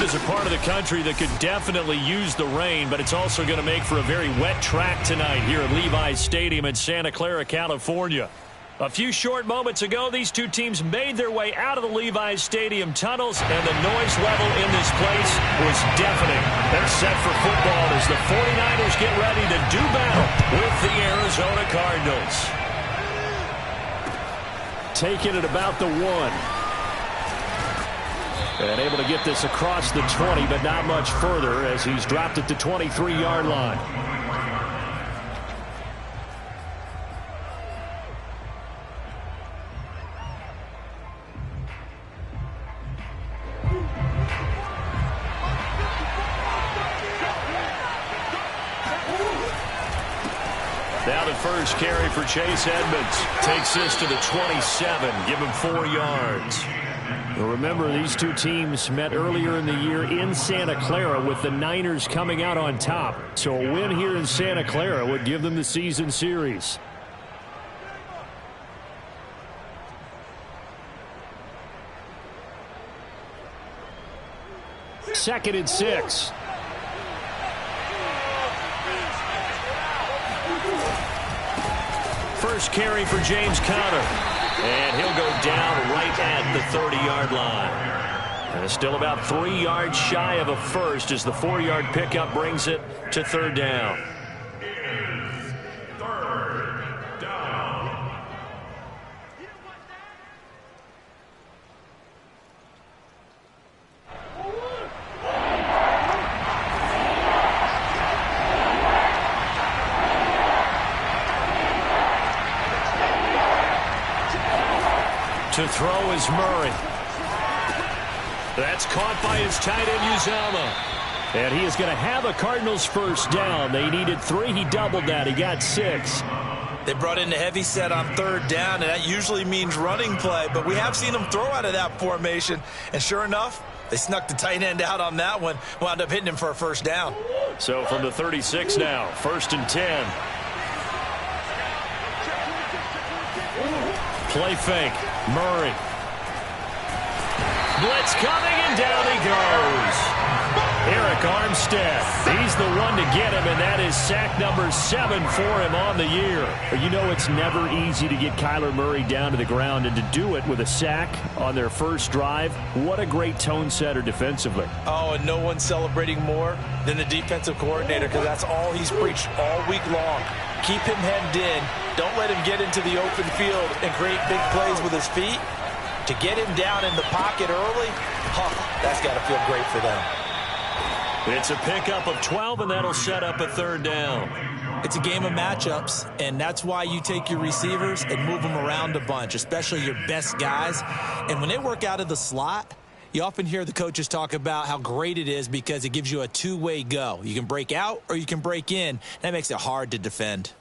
Cleveland is a part of the country that could definitely use the rain, but it's also going to make for a very wet track tonight here at Levi's Stadium in Santa Clara, California. A few short moments ago, these two teams made their way out of the Levi's Stadium tunnels, and the noise level in this place was deafening. They're set for football as the 49ers get ready to do battle with the Arizona Cardinals. Taking it about the 1. And able to get this across the 20, but not much further as he's dropped it to 23-yard line. Now the first carry for Chase Edmonds. Takes this to the 27. Give him 4 yards. Well, remember, these two teams met earlier in the year in Santa Clara with the Niners coming out on top. So a win here in Santa Clara would give them the season series. Second and 6. First carry for James Conner. And he'll go down right at the 30-yard line. And still about 3 yards shy of a first as the 4-yard pickup brings it to third down. To throw is Murray. That's caught by his tight end, Uzomah. And he is going to have a Cardinals first down. They needed 3. He doubled that. He got 6. They brought in the heavy set on third down, and that usually means running play. But we have seen them throw out of that formation. And sure enough, they snuck the tight end out on that one. Wound up hitting him for a first down. So from the 36 now, first and 10. Play fake. Murray. Blitz coming, and down he goes. Eric Armstead. He's the one to get him, and that is sack number 7 for him on the year. You know it's never easy to get Kyler Murray down to the ground, and to do it with a sack on their first drive, what a great tone setter defensively. Oh, and no one's celebrating more than the defensive coordinator, because that's all he's preached all week long. Keep him hemmed in. Don't let him get into the open field and create big plays with his feet. To get him down in the pocket early, that's got to feel great for them. It's a pickup of 12, and that'll set up a third down. It's a game of matchups, and that's why you take your receivers and move them around a bunch, especially your best guys. And when they work out of the slot, you often hear the coaches talk about how great it is because it gives you a two-way go. You can break out or you can break in. That makes it hard to defend.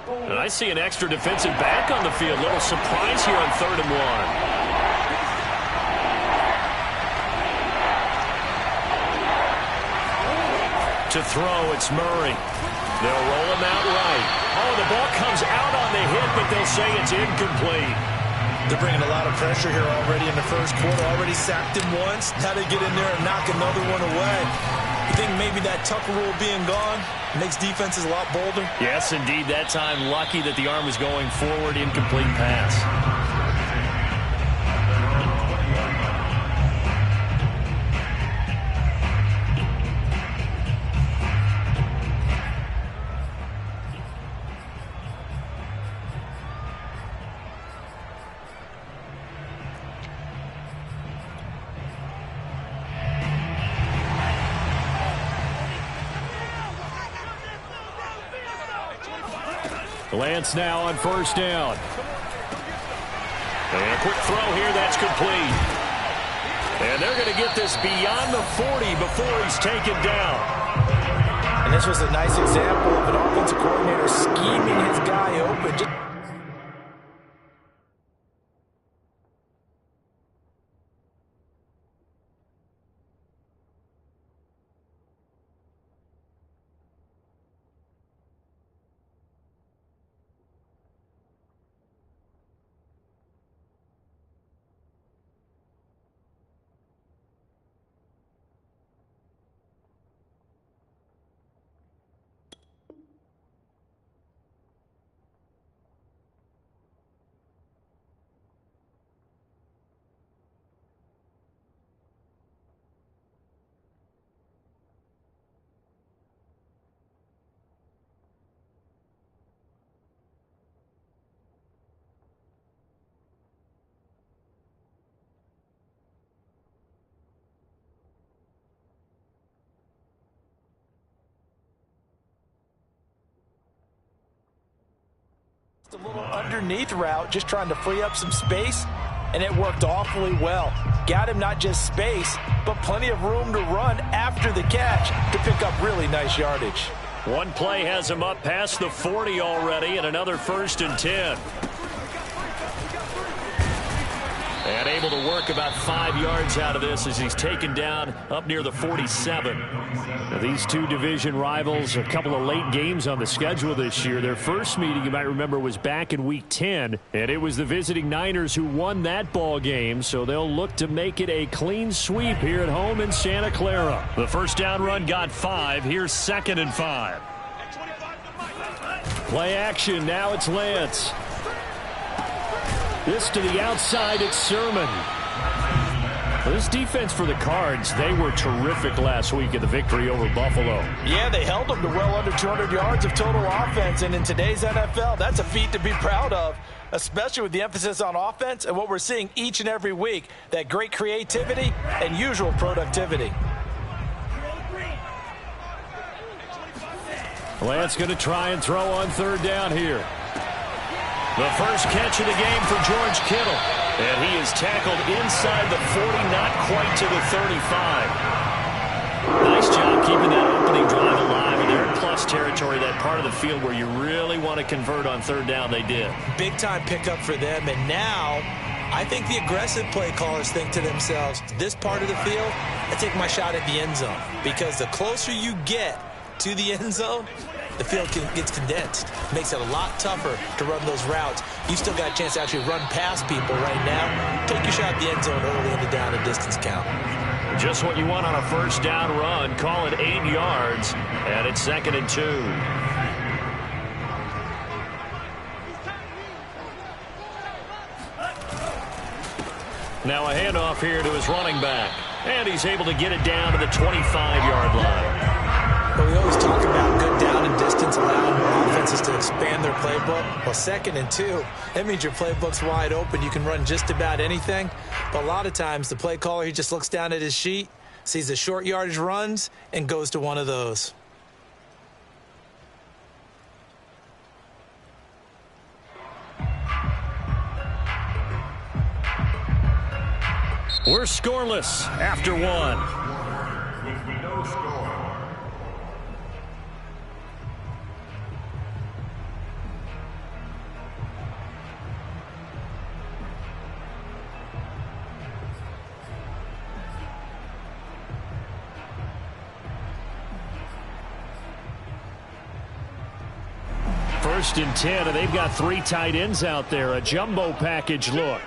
And I see an extra defensive back on the field. Little surprise here on 3rd and 1. To throw, it's Murray. They'll roll him out right. Oh, the ball comes out on the hit, but they'll say it's incomplete. They're bringing a lot of pressure here already in the first quarter. Already sacked him once. Now they get in there and knock another one away. You think maybe that Tucker rule being gone makes defenses a lot bolder? Yes, indeed. That time, lucky that the arm was going forward. Incomplete pass. Lance now on first down. And a quick throw here, that's complete. And they're going to get this beyond the 40 before he's taken down. And this was a nice example of an offensive coordinator scheming his guy open. Just A little underneath route, just trying to free up some space, and it worked awfully well. Got him not just space, but plenty of room to run after the catch to pick up really nice yardage. One play has him up past the 40 already, and another 1st and 10. And able to work about 5 yards out of this as he's taken down up near the 47. Now, these two division rivals, a couple of late games on the schedule this year. Their first meeting, you might remember, was back in Week 10, and it was the visiting Niners who won that ball game, so they'll look to make it a clean sweep here at home in Santa Clara. The first down run got 5. Here's 2nd and 5. Play action. Now it's Lance. This to the outside, it's Sermon. This defense for the Cards, they were terrific last week in the victory over Buffalo. Yeah, they held them to well under 200 yards of total offense, and in today's NFL, that's a feat to be proud of, especially with the emphasis on offense and what we're seeing each and every week, that great creativity and usual productivity. Lance going to try and throw on 3rd down here. The first catch of the game for George Kittle. And he is tackled inside the 40, not quite to the 35. Nice job keeping that opening drive alive. And they're in plus territory, that part of the field where you really want to convert on 3rd down. They did. Big-time pickup for them. And now I think the aggressive play callers think to themselves, this part of the field, I take my shot at the end zone. Because the closer you get to the end zone, the field gets condensed. Makes it a lot tougher to run those routes. You still got a chance to actually run past people right now. Take your shot at the end zone early in the down and distance count. Just what you want on a first down run. Call it 8 yards, and it's 2nd and 2. Now a handoff here to his running back. And he's able to get it down to the 25-yard line. But we always talk about good down and distance, allowing offenses to expand their playbook. Well, 2nd and 2, that means your playbook's wide open. You can run just about anything. But a lot of times, the play caller, he just looks down at his sheet, sees the short yardage runs, and goes to one of those. We're scoreless after 1. First and 10, and they've got 3 tight ends out there. A jumbo package look.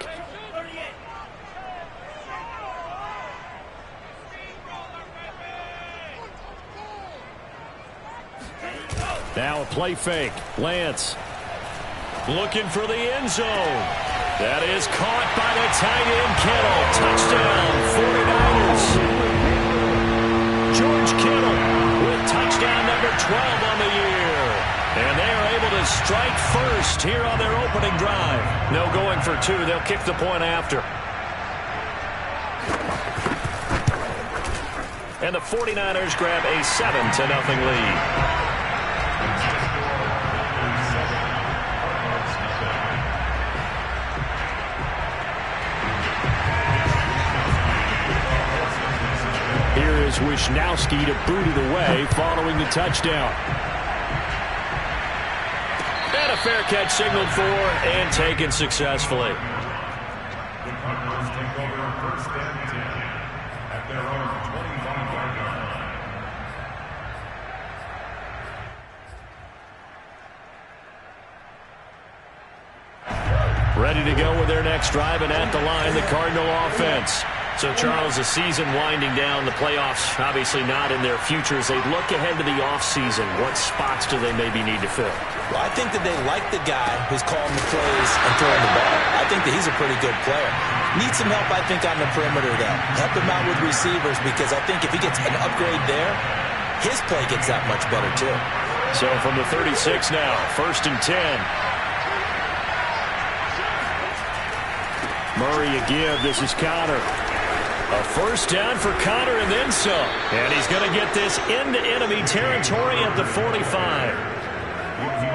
Now a play fake. Lance looking for the end zone. That is caught by the tight end, Kittle. Touchdown, 49ers. George Kittle with touchdown number 12 on the year. And they are able to strike first here on their opening drive. No going for 2. They'll kick the point after. And the 49ers grab a 7-0 lead. Here is Wisnowski to boot it away following the touchdown. And a fair catch signaled for and taken successfully. The Cardinals take over 1st and 10 at their own 25-yard line. Ready to go with their next drive, and at the line, the Cardinal offense. So, Charles, the season winding down, the playoffs obviously not in their future. As they look ahead to the offseason, what spots do they maybe need to fill? Well, I think that they like the guy who's calling the plays and throwing the ball. I think that he's a pretty good player. Needs some help, I think, on the perimeter, though. Help him out with receivers, because I think if he gets an upgrade there, his play gets that much better, too. So, from the 36 now, 1st and 10. Murray again. This is Connor. A first down for Connor and then some. And he's going to get this into enemy territory at the 45.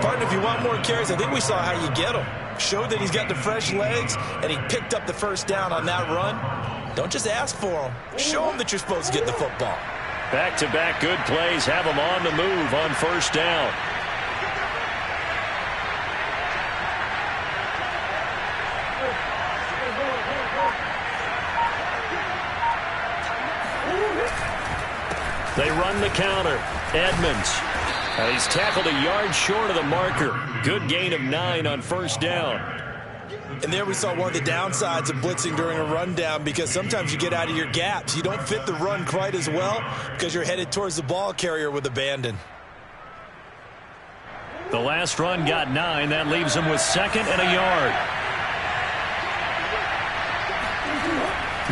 Partner if you want more carries, I think we saw how you get them. Showed that he's got the fresh legs, and he picked up the first down on that run. Don't just ask for them. Show them that you're supposed to get the football. Back-to-back good plays have them on the move on first down. They run the counter. Edmonds. He's tackled a yard short of the marker. Good gain of 9 on first down. And there we saw one of the downsides of blitzing during a rundown, because sometimes you get out of your gaps. You don't fit the run quite as well because you're headed towards the ball carrier with abandon. The last run got 9. That leaves him with 2nd and a yard.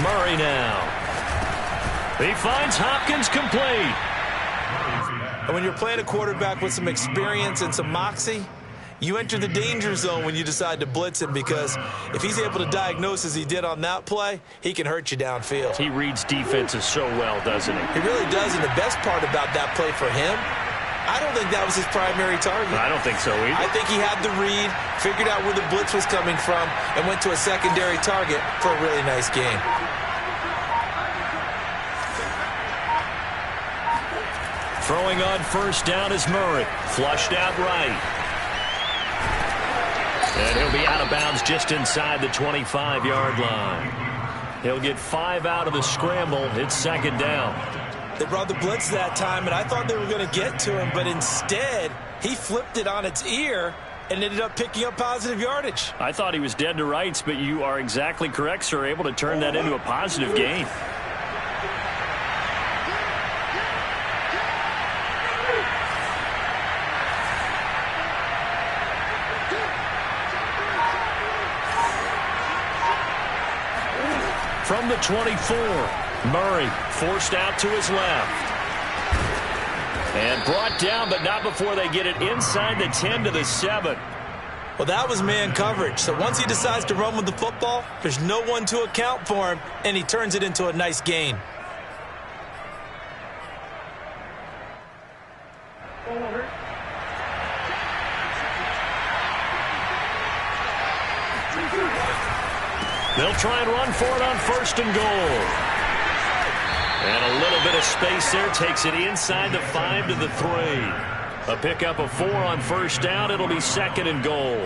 Murray now. He finds Hopkins complete. And when you're playing a quarterback with some experience and some moxie, you enter the danger zone when you decide to blitz him, because if he's able to diagnose as he did on that play, he can hurt you downfield. He reads defenses so well, doesn't he? He really does, and the best part about that play for him, I don't think that was his primary target. I don't think so either. I think he had the read, figured out where the blitz was coming from, and went to a secondary target for a really nice game. Throwing on first down is Murray. Flushed out right. And he'll be out of bounds just inside the 25-yard line. He'll get 5 out of the scramble. It's 2nd down. They brought the blitz that time, and I thought they were going to get to him, but instead he flipped it on its ear and ended up picking up positive yardage. I thought he was dead to rights, but you are exactly correct, sir. Able to turn that into a positive gain. From the 24, Murray forced out to his left. And brought down, but not before they get it inside the 10 to the 7. Well, that was man coverage. So once he decides to run with the football, there's no one to account for him, and he turns it into a nice gain. They'll try and run for it on 1st and goal. And a little bit of space there takes it inside the 5 to the 3. A pickup of 4 on first down. It'll be 2nd and goal.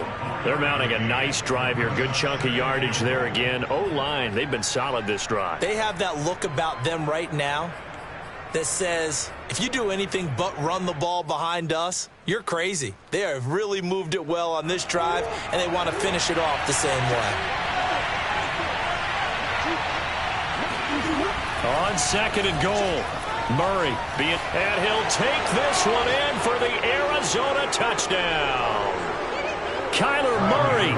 They're mounting a nice drive here. Good chunk of yardage there again. O-line, they've been solid this drive. They have that look about them right now that says, if you do anything but run the ball behind us, you're crazy. They have really moved it well on this drive, and they want to finish it off the same way. On 2nd and goal, Murray, and he'll take this one in for the Arizona touchdown. Kyler Murray,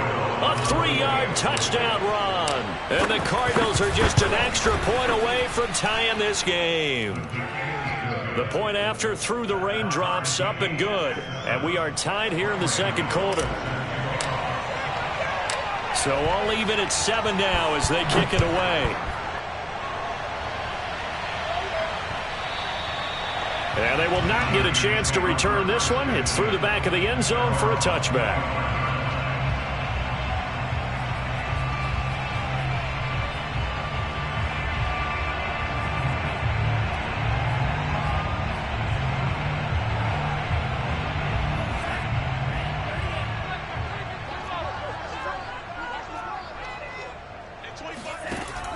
a 3-yard touchdown run. And the Cardinals are just an extra point away from tying this game. The point after through the raindrops, up and good. And we are tied here in the 2nd quarter. So all even at 7 now as they kick it away. And they will not get a chance to return this one. It's through the back of the end zone for a touchback.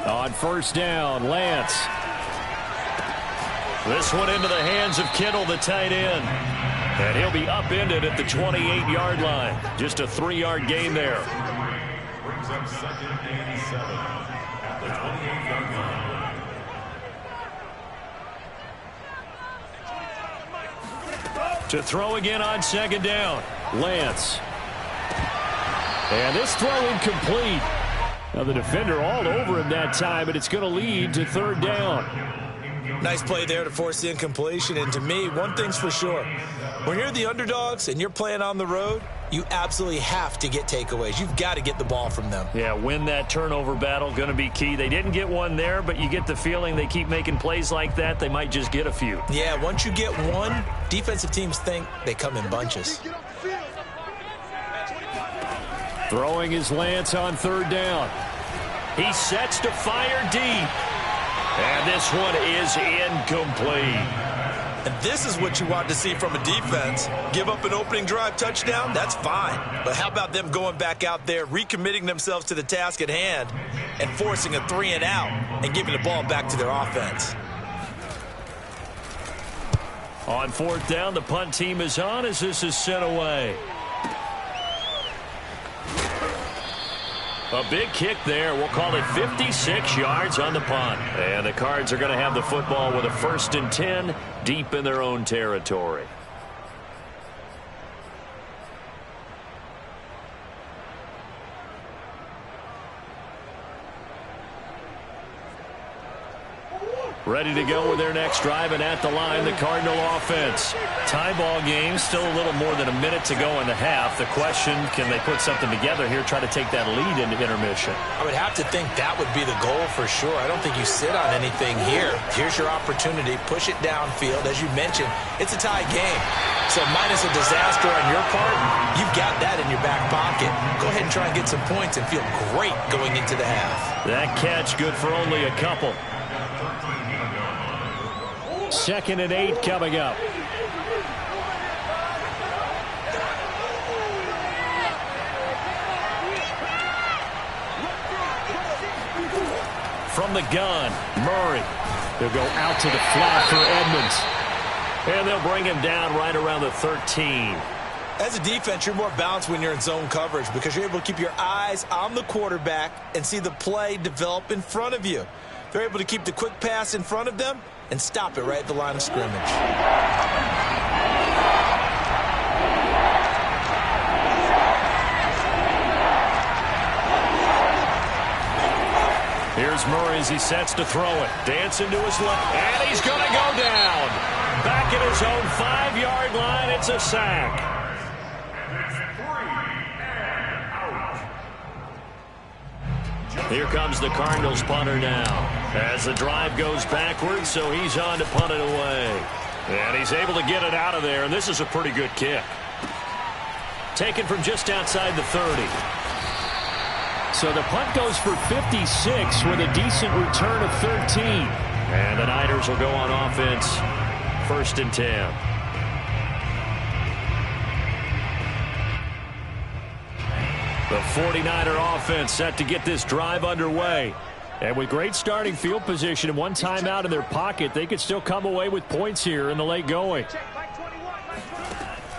On first down, Lance. This one into the hands of Kittle, the tight end. And he'll be upended at the 28-yard line. Just a 3-yard gain there. Brings up 2nd and 7 at the 28-yard line. To throw again on 2nd down, Lance. And this throw incomplete. Now the defender all over him that time, but it's going to lead to 3rd down. Nice play there to force the incompletion. And to me, one thing's for sure. When you're the underdogs and you're playing on the road, you absolutely have to get takeaways. You've got to get the ball from them. Yeah, win that turnover battle, going to be key. They didn't get one there, but you get the feeling they keep making plays like that, they might just get a few. Yeah, once you get one, defensive teams think they come in bunches. Throwing his Lance on third down. He sets to fire deep. And this one is incomplete. And this is what you want to see from a defense. Give up an opening drive touchdown, that's fine. But how about them going back out there, recommitting themselves to the task at hand, and forcing a 3-and-out and giving the ball back to their offense. On fourth down, the punt team is on as this is sent away. A big kick there. We'll call it 56 yards on the punt. And the Cards are going to have the football with a 1st and 10 deep in their own territory. Ready to go with their next drive, and at the line, the Cardinal offense. Tie ball game, still a little more than a minute to go in the half. The question, can they put something together here, try to take that lead into intermission? I would have to think that would be the goal for sure. I don't think you sit on anything here. Here's your opportunity. Push it downfield. As you mentioned, it's a tie game. So minus a disaster on your part, you've got that in your back pocket. Go ahead and try and get some points and feel great going into the half. That catch good for only a couple. 2nd and 8 coming up. From the gun, Murray. He'll go out to the flat for Edmonds. And they'll bring him down right around the 13. As a defense, you're more balanced when you're in zone coverage because you're able to keep your eyes on the quarterback and see the play develop in front of you. They're able to keep the quick pass in front of them and stop it right at the line of scrimmage. Here's Murray as he sets to throw it. Dancing to his left, and he's going to go down. Back at his own 5-yard line, it's a sack. Here comes the Cardinals punter now. As the drive goes backwards, so he's on to punt it away. And he's able to get it out of there, and this is a pretty good kick. Taken from just outside the 30. So the punt goes for 56 with a decent return of 13. And the Niners will go on offense, 1st and 10. The 49er offense set to get this drive underway. And with great starting field position and one timeout in their pocket, they could still come away with points here in the late going.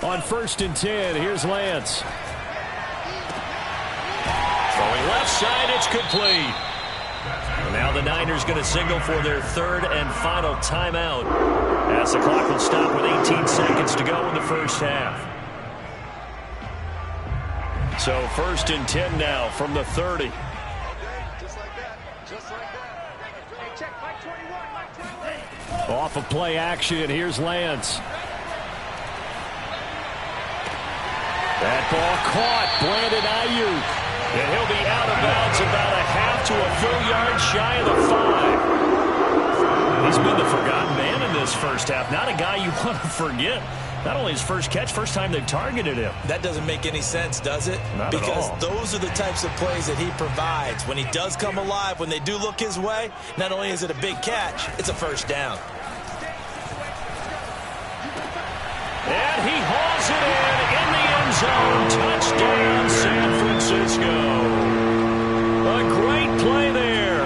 On 1st and 10, here's Lance. Throwing left side, it's complete. Now the Niners going to signal for their 3rd and final timeout as the clock will stop with 18 seconds to go in the first half. So 1st and 10 now from the 30. Off of play action, here's Lance. That ball caught, Brandon Ayuk. And he'll be out of bounds about a half to a full yard shy of the 5. He's been the forgotten man in this first half. Not a guy you want to forget. Not only his first catch, first time they've targeted him. That doesn't make any sense, does it? Not because at all. Those are the types of plays that he provides. When he does come alive, when they do look his way, not only is it a big catch, it's a first down. And he hauls it in the end zone. Touchdown, San Francisco. A great play there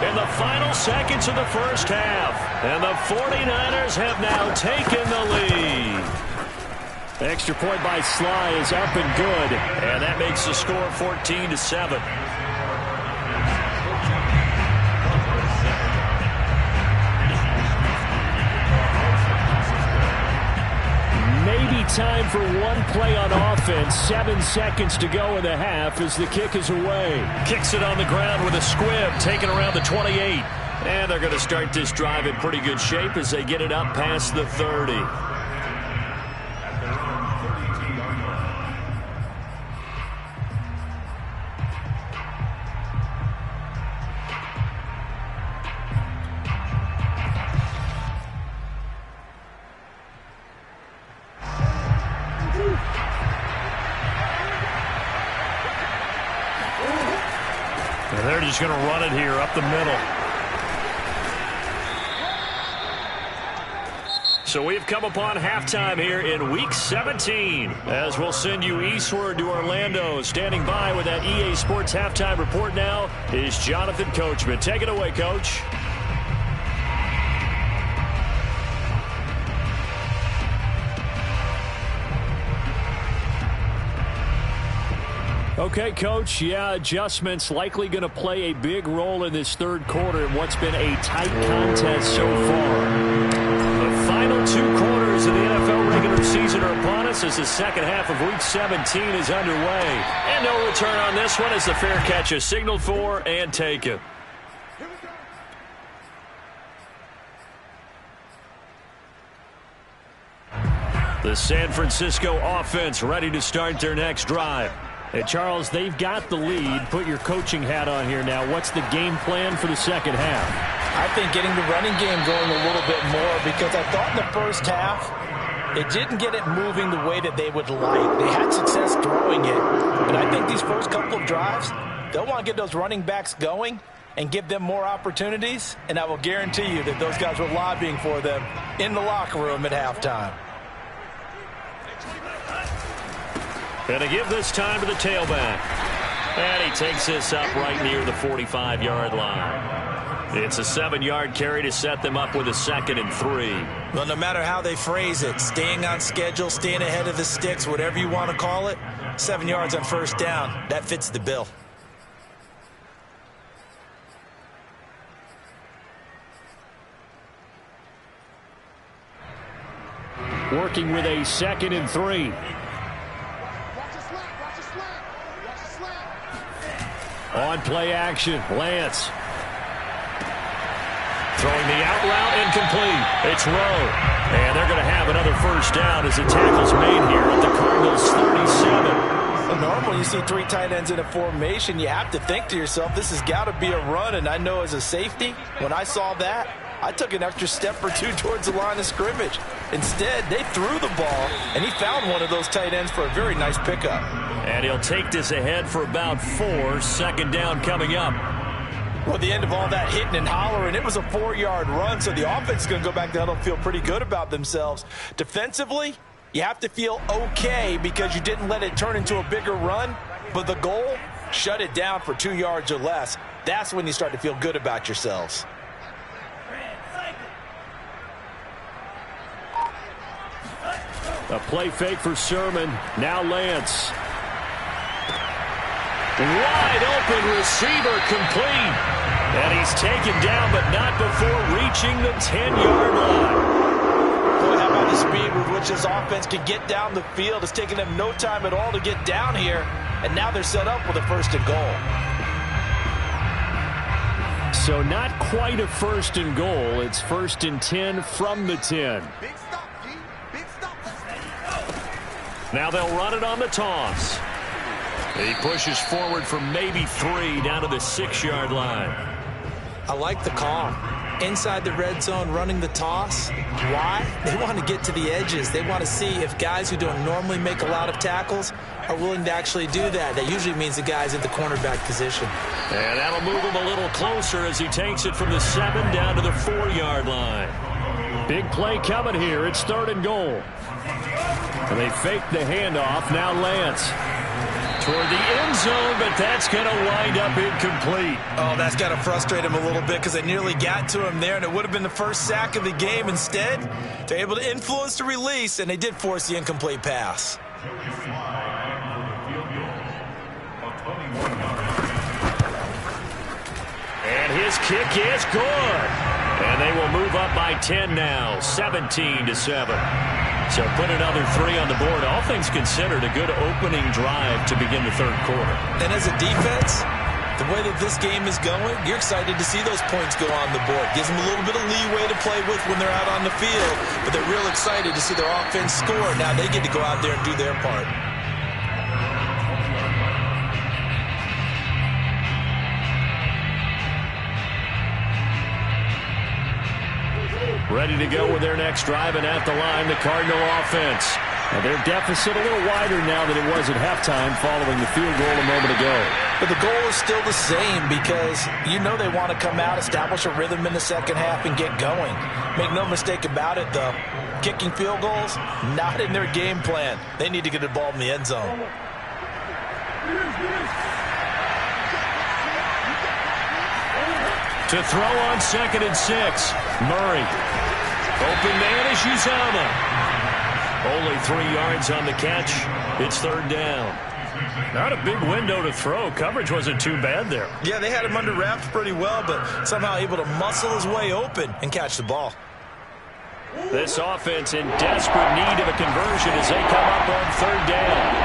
in the final seconds of the first half. And the 49ers have now taken the lead. Extra point by Sly is up and good. And that makes the score 14-7. Maybe time for one play on offense. 7 seconds to go in the half as the kick is away. Kicks it on the ground with a squib, taken around the 28. And they're going to start this drive in pretty good shape as they get it up past the 30. And they're just going to run it here up the middle. So we've come upon halftime here in Week 17. As we'll send you eastward to Orlando. Standing by with that EA Sports halftime report now is Jonathan Coachman. Take it away, Coach. Okay, Coach, yeah, adjustments likely going to play a big role in this third quarter in what's been a tight contest so far. The final two quarters of the NFL regular season are upon us as the second half of Week 17 is underway. And no return on this one as the fair catch is signaled for and taken. The San Francisco offense ready to start their next drive. Hey, Charles, they've got the lead. Put your coaching hat on here now. What's the game plan for the second half? I think getting the running game going a little bit more because I thought in the first half it didn't get it moving the way that they would like. They had success throwing it, but I think these first couple of drives, they'll want to get those running backs going and give them more opportunities, and I will guarantee you that those guys were lobbying for them in the locker room at halftime. And to give this time to the tailback. And he takes this up right near the 45-yard line. It's a 7-yard carry to set them up with a 2nd and 3. Well, no matter how they phrase it, staying on schedule, staying ahead of the sticks, whatever you want to call it, 7 yards on first down, that fits the bill. Working with a 2nd and 3. On play action, Lance. Throwing the out route incomplete. It's Rowe. And they're going to have another first down as the tackle's made here at the Cardinals 37. Well, normally you see 3 tight ends in a formation, you have to think to yourself, this has got to be a run. And I know as a safety, when I saw that, I took an extra step or 2 towards the line of scrimmage. Instead, they threw the ball, and he found one of those tight ends for a very nice pickup. And he'll take this ahead for about 4. 2nd down coming up. Well, at the end of all that hitting and hollering, it was a 4-yard run, so the offense is going to go back down and feel pretty good about themselves. Defensively, you have to feel okay because you didn't let it turn into a bigger run, but the goal, shut it down for 2 yards or less. That's when you start to feel good about yourselves. A play fake for Sermon. Now Lance. Wide open receiver complete. And he's taken down, but not before reaching the 10-yard line. Boy, how about the speed with which this offense can get down the field? It's taken them no time at all to get down here. And now they're set up with a 1st and goal. So not quite a 1st and goal. It's 1st and 10 from the 10. Now they'll run it on the toss. He pushes forward for maybe 3 down to the 6-yard line. I like the call. Inside the red zone, running the toss. Why? They want to get to the edges. They want to see if guys who don't normally make a lot of tackles are willing to actually do that. That usually means the guy's at the cornerback position. And that'll move him a little closer as he takes it from the 7 down to the 4-yard line. Big play coming here. It's 3rd and goal. And they fake the handoff. Now Lance toward the end zone, but that's going to wind up incomplete. Oh, that's got to frustrate him a little bit because they nearly got to him there, and it would have been the first sack of the game. Instead, they're able to influence the release, and they did force the incomplete pass. And his kick is good. And they will move up by 10 now, 17-7. So put another 3 on the board. All things considered, a good opening drive to begin the third quarter. And as a defense, the way that this game is going, you're excited to see those points go on the board. Gives them a little bit of leeway to play with when they're out on the field, but they're real excited to see their offense score. Now they get to go out there and do their part. Ready to go with their next drive, and at the line, the Cardinal offense. And their deficit a little wider now than it was at halftime following the field goal a moment ago. But the goal is still the same because you know they want to come out, establish a rhythm in the second half, and get going. Make no mistake about it, though. Kicking field goals, not in their game plan. They need to get the ball in the end zone. To throw on 2nd and 6. Murray. Open man is Uzomah. Only 3 yards on the catch. It's 3rd down. Not a big window to throw. Coverage wasn't too bad there. Yeah, they had him under wraps pretty well, but somehow able to muscle his way open and catch the ball. This offense in desperate need of a conversion as they come up on 3rd down.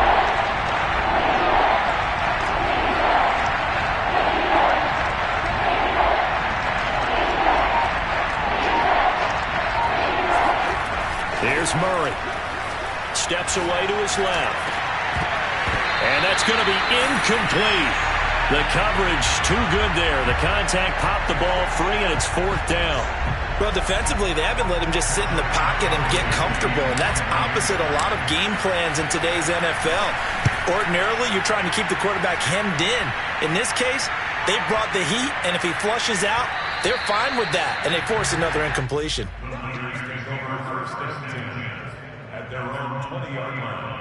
Here's Murray. Steps away to his left. And that's going to be incomplete. The coverage too good there. The contact popped the ball free, and it's 4th down. Well, defensively, they haven't let him just sit in the pocket and get comfortable, and that's opposite a lot of game plans in today's NFL. Ordinarily, you're trying to keep the quarterback hemmed in. In this case, they brought the heat, and if he flushes out, they're fine with that, and they force another incompletion. At their own 20-yard line.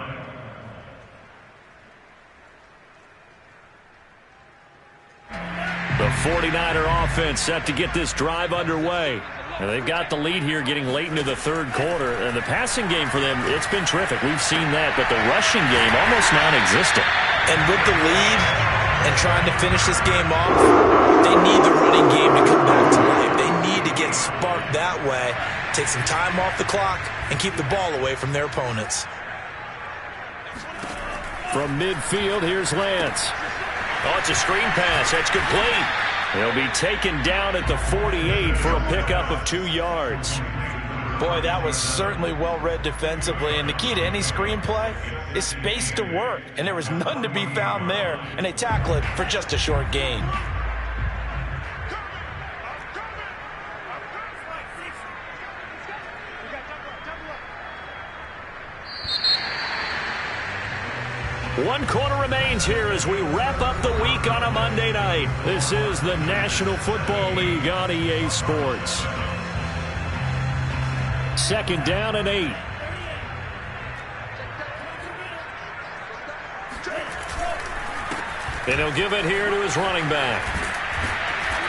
The 49er offense set to get this drive underway. And they've got the lead here getting late into the 3rd quarter. And the passing game for them, it's been terrific. We've seen that. But the rushing game, almost non-existent. And with the lead and trying to finish this game off, they need the running game to come back to life. They need to get sparked that way, take some time off the clock, and keep the ball away from their opponents. From midfield, here's Lance. Oh, it's a screen pass. That's complete. He'll be taken down at the 48 for a pickup of 2 yards. Boy, that was certainly well-read defensively, and the key to any screenplay is space to work, and there was none to be found there, and they tackle it for just a short gain. One quarter remains here as we wrap up the week on a Monday night. This is the National Football League on EA Sports. 2nd down and 8. And he'll give it here to his running back.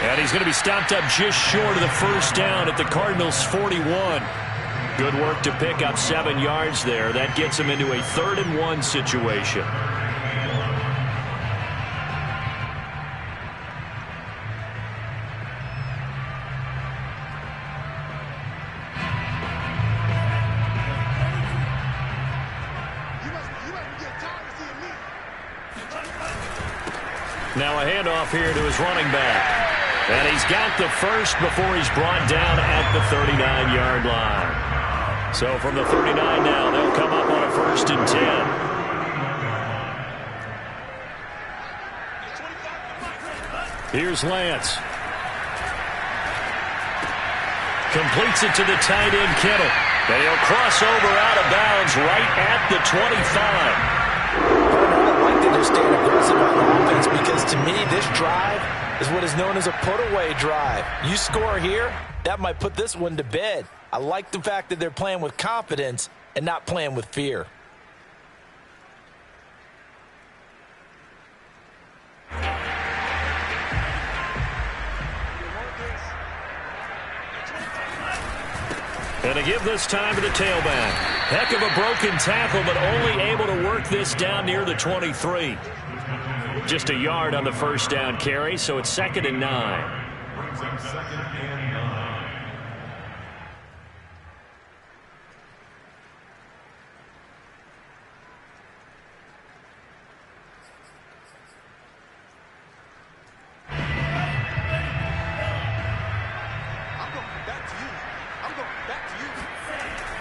And he's going to be stopped up just short of the 1st down at the Cardinals' 41. Good work to pick up 7 yards there. That gets him into a 3rd and 1 situation. Now a handoff here to his running back. And he's got the first before he's brought down at the 39-yard line. So from the 39 now, they'll come up on a 1st and 10. Here's Lance. Completes it to the tight end, Kittle. And he'll cross over out of bounds right at the 25. I like that they're staying aggressive on offense because to me this drive is what is known as a put-away drive. You score here, that might put this one to bed. I like the fact that they're playing with confidence and not playing with fear. And to give this time to the tailback. Heck of a broken tackle, but only able to work this down near the 23. Just a yard on the 1st down carry, so it's 2nd and 9. Brings him 2nd and 9.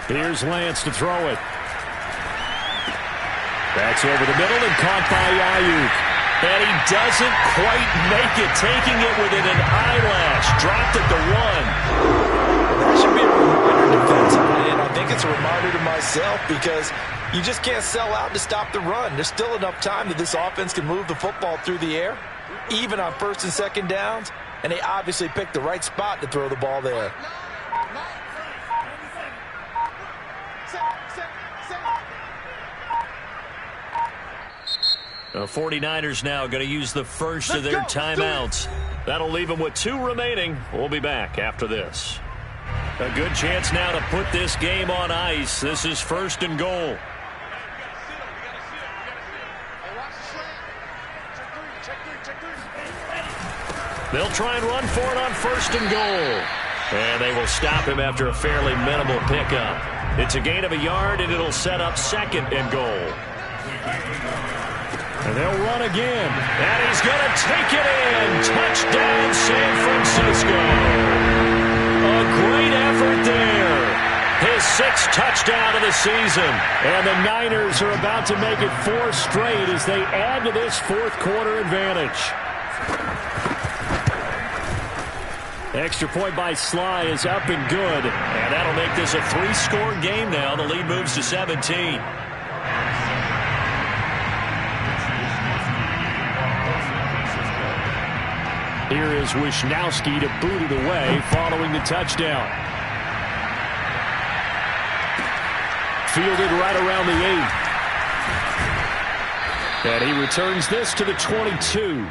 Here's Lance to throw it. That's over the middle and caught by Ayuk. And he doesn't quite make it, taking it within an eyelash. Dropped at the 1. That should be a reminder defensively, and I think it's a reminder to myself because You just can't sell out to stop the run. There's still enough time that this offense can move the football through the air, even on first and second downs, and they obviously picked the right spot to throw the ball there. The 49ers now going to use the first of their timeouts. That'll leave them with 2 remaining. We'll be back after this. A good chance now to put this game on ice. This is first and goal. They'll try and run for it on first and goal. And they will stop him after a fairly minimal pickup. It's a gain of a yard, and it'll set up second and goal. And they'll run again. And he's going to take it in. Touchdown, San Francisco. A great effort there. His 6th touchdown of the season. And the Niners are about to make it 4 straight as they add to this 4th quarter advantage. Extra point by Sly is up and good. And that'll make this a 3-score game now. The lead moves to 17. Here is Wishnowski to boot it away following the touchdown. Fielded right around the 8. And he returns this to the 22.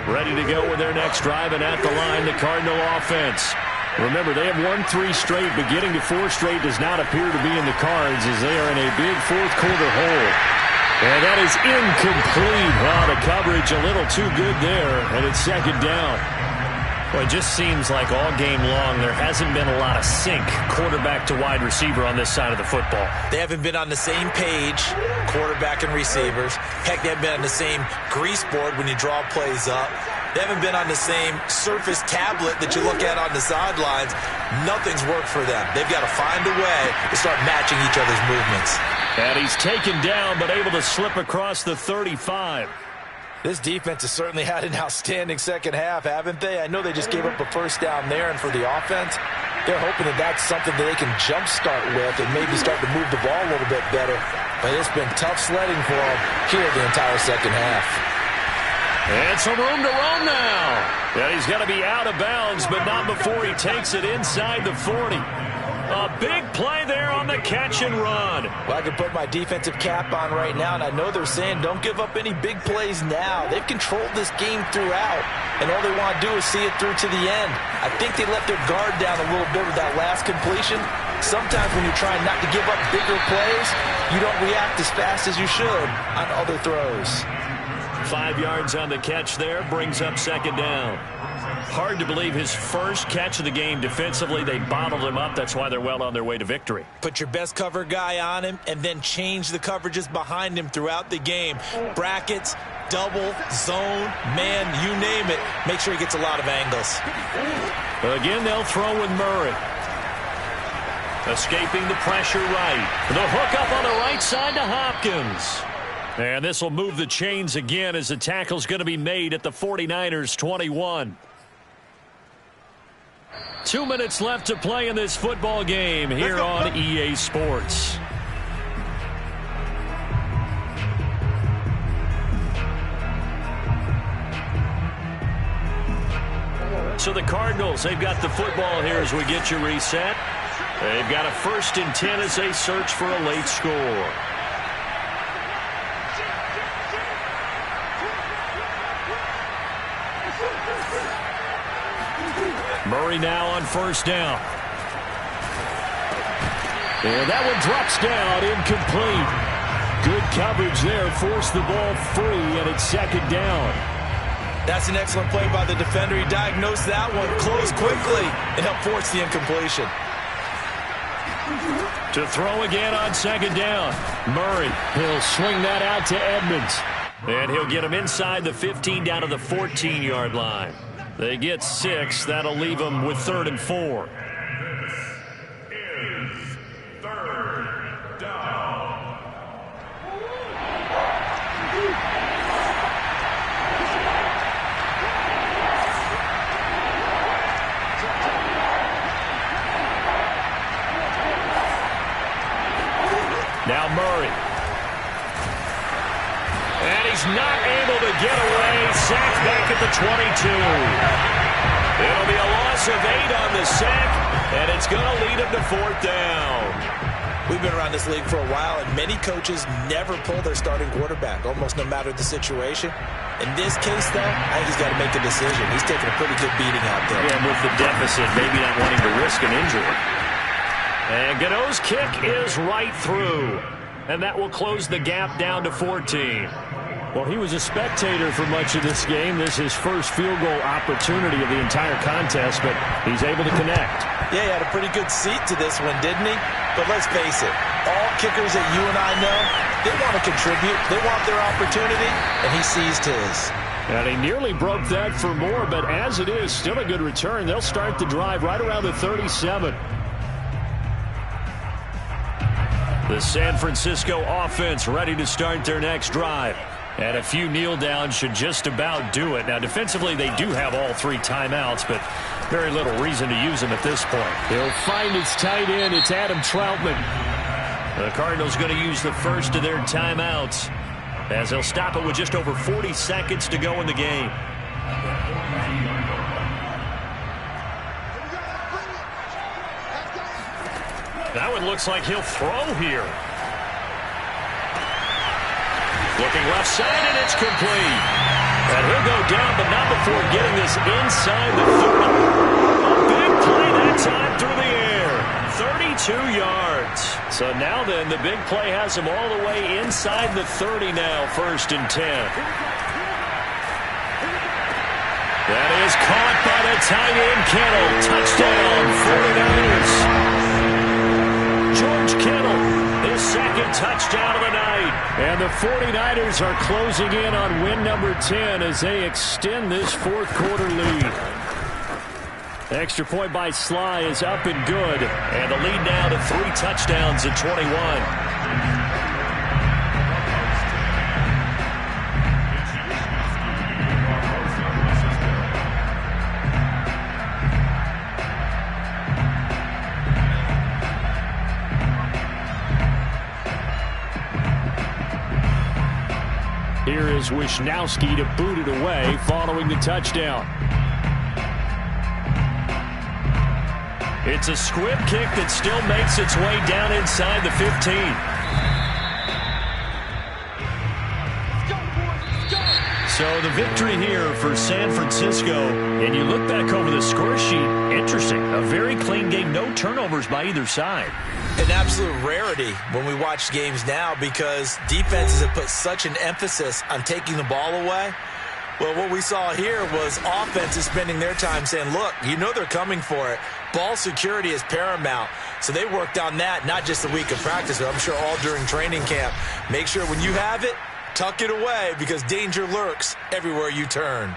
Ready to go with their next drive, and at the line, the Cardinal offense. Remember, they have won 3 straight, but getting to 4 straight does not appear to be in the cards as they are in a big 4th quarter hole. And that is incomplete. Wow, the coverage a little too good there, and it's second down. Well, it just seems like all game long there hasn't been a lot of sync quarterback to wide receiver on this side of the football. They haven't been on the same page, quarterback and receivers. Heck, they haven't been on the same grease board when you draw plays up. They haven't been on the same surface tablet that you look at on the sidelines. Nothing's worked for them. They've got to find a way to start matching each other's movements. And he's taken down but able to slip across the 35. This defense has certainly had an outstanding second half, haven't they? I know they just gave up a first down there, and for the offense, they're hoping that that's something that they can jumpstart with and maybe start to move the ball a little bit better. But it's been tough sledding for them here the entire second half. And some room to run now. And he's got to be out of bounds, but not before he takes it inside the 40. A big play there on the catch and run. Well, I can put my defensive cap on right now, and I know they're saying don't give up any big plays now. They've controlled this game throughout, and all they want to do is see it through to the end. I think they let their guard down a little bit with that last completion. Sometimes when you're trying not to give up bigger plays, you don't react as fast as you should on other throws. 5 yards on the catch there, brings up second down. Hard to believe his first catch of the game defensively. They bottled him up. That's why they're well on their way to victory. Put your best cover guy on him and then change the coverages behind him throughout the game. Brackets, double, zone, man, you name it. Make sure he gets a lot of angles. Again, they'll throw with Murray. Escaping the pressure right. The hook up on the right side to Hopkins. And this will move the chains again as the tackle's going to be made at the 49ers 21. 2 minutes left to play in this football game here on EA Sports. So the Cardinals, they've got the football here as we get you reset. They've got a 1st and 10 as they search for a late score. Murray now on first down. And that one drops down, incomplete. Good coverage there, forced the ball free, and it's second down. That's an excellent play by the defender. He diagnosed that one, closed quickly, and helped force the incompletion. To throw again on second down. Murray, he'll swing that out to Edmonds. And he'll get him inside the 15 down to the 14-yard line. They get 6. That'll leave them with 3rd and 4. This is 3rd down. Now Murray. And he's not able to get away. Sacked back at the 22. It'll be a loss of 8 on the sack, and it's going to lead him to 4th down. We've been around this league for a while, and many coaches never pull their starting quarterback, almost no matter the situation. In this case, though, I think he's got to make a decision. He's taking a pretty good beating out there. Yeah, and with the deficit, maybe not wanting to risk an injury. And Gano's kick is right through, and that will close the gap down to 14. Well, he was a spectator for much of this game. This is his first field goal opportunity of the entire contest, but he's able to connect. Yeah, he had a pretty good seat to this one, didn't he? But let's face it, all kickers that you and I know, they want to contribute. They want their opportunity, and he seized his. And he nearly broke that for more, but as it is, still a good return. They'll start the drive right around the 37. The San Francisco offense ready to start their next drive. And a few kneel downs should just about do it. Now, defensively, they do have all 3 timeouts, but very little reason to use them at this point. He'll find his tight end. It's Adam Troutman. The Cardinals going to use the first of their timeouts as they'll stop it with just over 40 seconds to go in the game. That one looks like he'll throw here. Looking left side, and it's complete. And he'll go down, but not before getting this inside the 30. A big play that time through the air. 32 yards. So now then, the big play has him all the way inside the 30 now, 1st and 10. That is caught by the tight end, Kittle. Touchdown, 49ers. George Kittle, his 2nd touchdown of the night. And the 49ers are closing in on win number 10 as they extend this 4th quarter lead. Extra point by Sly is up and good. And the lead now to 3 touchdowns at 21. Here is Wisnowski to boot it away following the touchdown. It's a squib kick that still makes its way down inside the 15. So the victory here for San Francisco. And you look back over the score sheet, interesting. A very clean game, no turnovers by either side. An absolute rarity when we watch games now because defenses have put such an emphasis on taking the ball away. Well, what we saw here was offenses spending their time saying, look, you know they're coming for it. Ball security is paramount. So they worked on that, not just a week of practice, but I'm sure all during training camp. Make sure when you have it, tuck it away because danger lurks everywhere you turn.